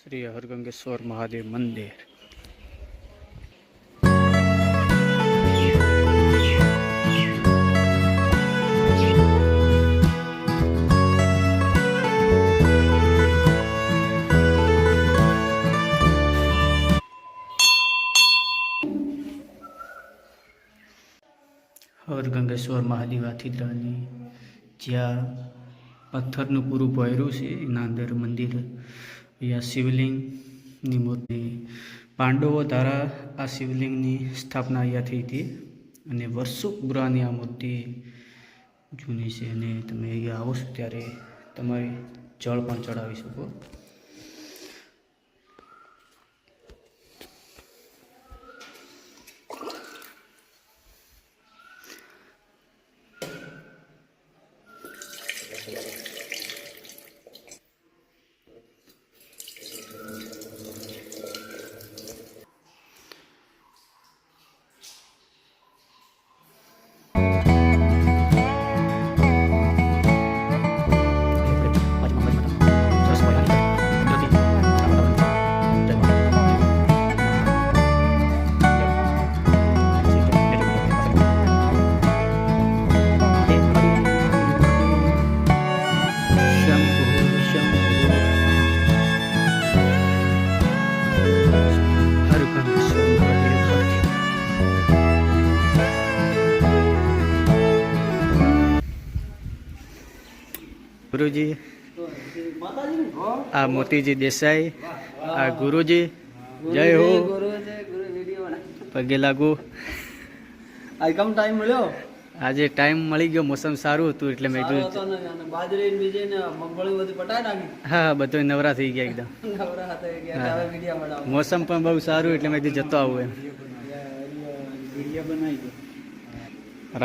श्री हरगंगेश्वर महादेव मंदिर। हरगंगेश्वर महादेव आथीद्रानी ज्या पत्थरનું પૂરું ભર્યું છે એના અંદર મંદિર। અહીંયા શિવલિંગની મૂર્તિ પાંડવો દ્વારા આ શિવલિંગની સ્થાપના અહીંયા થઈ હતી અને વર્ષો પુરાની આ મૂર્તિ જૂની છે અને તમે અહીંયા આવો છો ત્યારે તમારે જળ પણ ચડાવી શકો। गुरुजी आ मोतीजी देसाई आ गुरुजी जय हो पगे लागू। आज कम टाइम मिलो आज टाइम मळी गयो मौसम सारू हतुं એટલે મેં કીધું બાજરી બીજે ને મગફળી બધી પટાઈ નાખી। હા બધું નવરા થઈ ગયા એકદમ નવરા થઈ ગયા હવે વિડિયો બનાવો। मौसम પણ બહુ સારું એટલે મેં કીધું જતો આવું એમ વિડિયો બનાવી દો।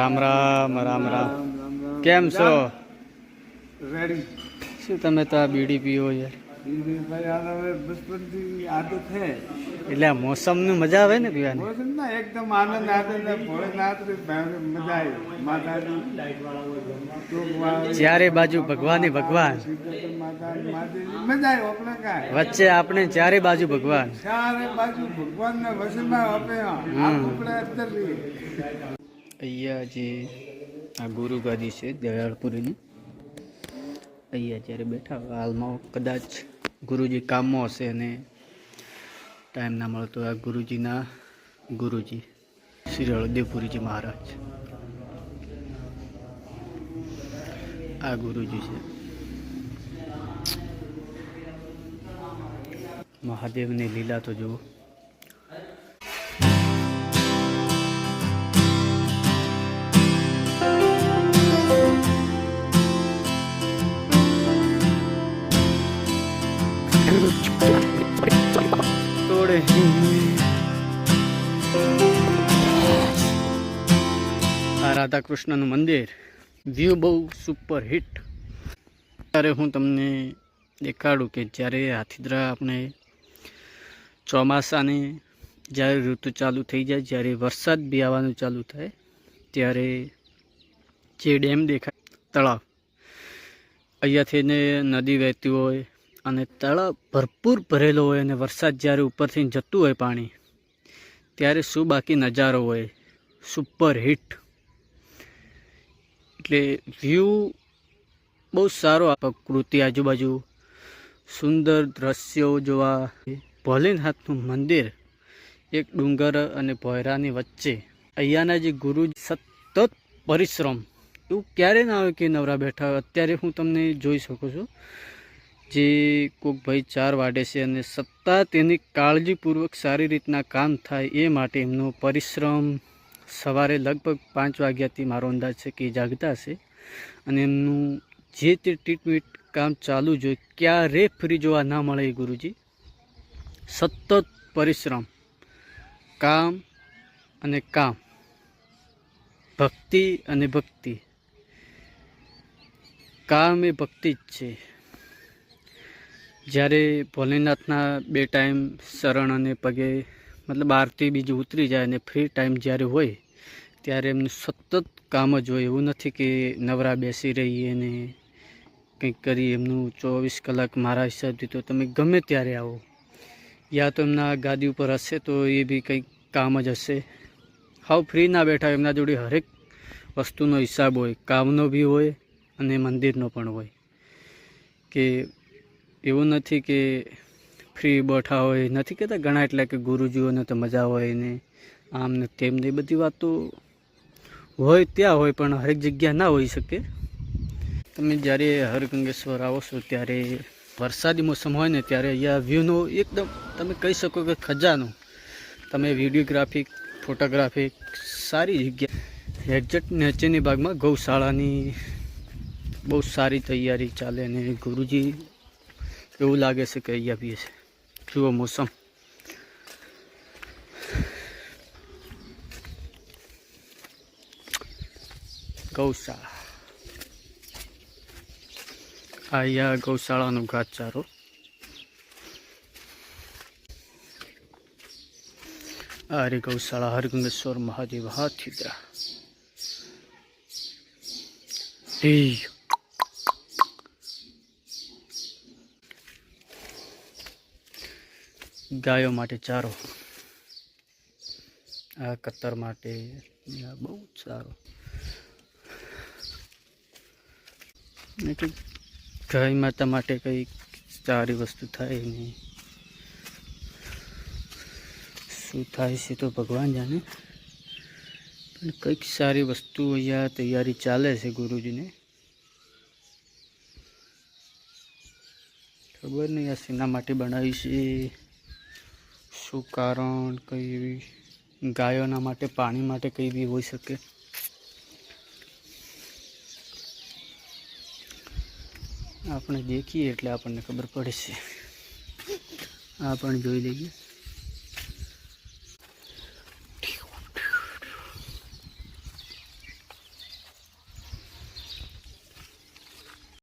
રામ રામ રામ રામ કેમ છો રેડી શું તમે તો આ બીડી પીવો યાર બીડી ભાઈ આ હવે બચપન થી આદત છે એટલે આ મોસમની મજા આવે ને પીવાની મોસમ ના એકદમ આનંદ આનંદ ને ભોળેનાથ ની મજા આવી માતાજી લાઈટ વાળા ચારે બાજુ ભગવાન ભગવાન માતાજી મજા આવી આપણે કાય વચ્ચે આપણે ચારે બાજુ ભગવાન ચારે બાજુ ભગવાન ના વસનમાં આપે આપણે અત્તર અહીંયા જે આ ગુરુ ગાદી છે દયાળપુરીની અહીંયા જ્યારે બેઠા હાલમાં કદાચ ગુરુજી કામમાં હશે અને ટાઈમ ના મળતો આ ગુરુજીના ગુરુજી શ્રી હળદેવપુરીજી મહારાજ આ ગુરુજી છે। મહાદેવની લીલા તો જુઓ। तोड़े आ राधा कृष्णનું મંદિર વ્યૂ બહુ સુપર હિટ। ત્યારે હું તમને દેખાડું કે જ્યારે હાથીદ્રા આપણે ચોમાસાની જ્યારે ઋતુ ચાલુ થઈ જાય જ્યારે વરસાદ બી આવવાનું ચાલુ થાય ત્યારે જે ડેમ દેખાય તળાવ અહીંયાથી નદી વહેતી હોય અને તળાવ ભરપૂર ભરેલો હોય અને વરસાદ જ્યારે ઉપરથી જતું હોય પાણી ત્યારે શું બાકી નજારો હોય સુપર હિટ। એટલે વ્યૂ બહુ સારો પ્રકૃતિ આજુબાજુ સુંદર દ્રશ્યો જોવા। ભોલેનાથનું મંદિર એક ડુંગર અને ભોયરાની વચ્ચે અહીંયાના જે ગુરુ સતત પરિશ્રમ એવું ક્યારે ના આવે કે નવરા બેઠા હોય। અત્યારે હું તમને જોઈ શકું છું જે કોઈક ભાઈ 4 વાડે છે અને સતત તેની કાળજીપૂર્વક સારી રીતના કામ થાય એ માટે એમનો પરિશ્રમ સવારે લગભગ 5 વાગ્યાથી મારો અંદાજ છે કે જાગતા હશે અને એમનું જે તે ટ્રીટમેન્ટ કામ ચાલુ જ હોય ક્યારે ફ્રી જોવા ના મળે એ ગુરુજી સતત પરિશ્રમ કામ અને કામ ભક્તિ અને ભક્તિ કામ એ ભક્તિ જ છે। જ્યારે ભોલેનાથના 2 ટાઈમ શરણ અને પગે मतलब आरती बीजू उतरी जाए ने फ्री टाइम ज्यारे होय त्यारे एमने सतत काम ज होय। एवुं नथी कि नवरा बेसी रहीए ने कंईक करी एमनुं 24 कलाक मारा हिसाबथी तो तमे गमे त्यारे आवो યા તો એમના ગાદી ઉપર હશે તો એ બી કંઈક કામ જ હશે. હાવ ફ્રી ના બેઠા, એમના જોડે હરેક વસ્તુનો હિસાબ હોય, કામનો બી હોય અને મંદિરનો પણ હોય. કે એવું નથી કે ફ્રી બેઠા હોય. નથી કહેતા ઘણા એટલે કે ગુરુજીઓને તો મજા હોય ને આમ ને તેમ ને, બધી વાતો હોય ત્યાં હોય પણ હરેક જગ્યા ના હોઈ શકે. તમે જ્યારે હરગંગેશ્વર આવો છો ત્યારે વરસાદી મોસમ હોય ને ત્યારે અહીંયા વ્યૂનો એકદમ તમે કહી શકો કે ખજાનો. તમે વિડીયોગ્રાફી, ફોટોગ્રાફી સારી જગ્યા. એક્ઝેક્ટ નીચેની ભાગમાં ગૌશાળાની બહુ સારી તૈયારી ચાલે અને ગુરુજી એવું લાગે છે કે અહીંયા બી છે. જુઓ મોસમ. ગૌશાળા, અહીંયા ગૌશાળાનો ઘાસચારો. આ રે ગૌશાળા હરગંગેશ્વર મહાદેવ હાથીદરા. ગાયો માટે ચારો, આ કતર માટે બહુ સારો. કંઈક ગાય માતા માટે કંઈક સારી વસ્તુ થાય નહીં, શું થાય છે તો ભગવાન જાણે. પણ કંઈક સારી વસ્તુ અહીંયા તૈયારી ચાલે છે ગુરુજીને. ખબર નહીં આ શેના માટે બનાવી છે, શું કારણ, કઈ એવી ગાયોના માટે, પાણી માટે કંઈ બી હોઈ શકે. આપણે દેખીએ એટલે આપણને ખબર પડે છે. આ પણ જોઈ લઈએ.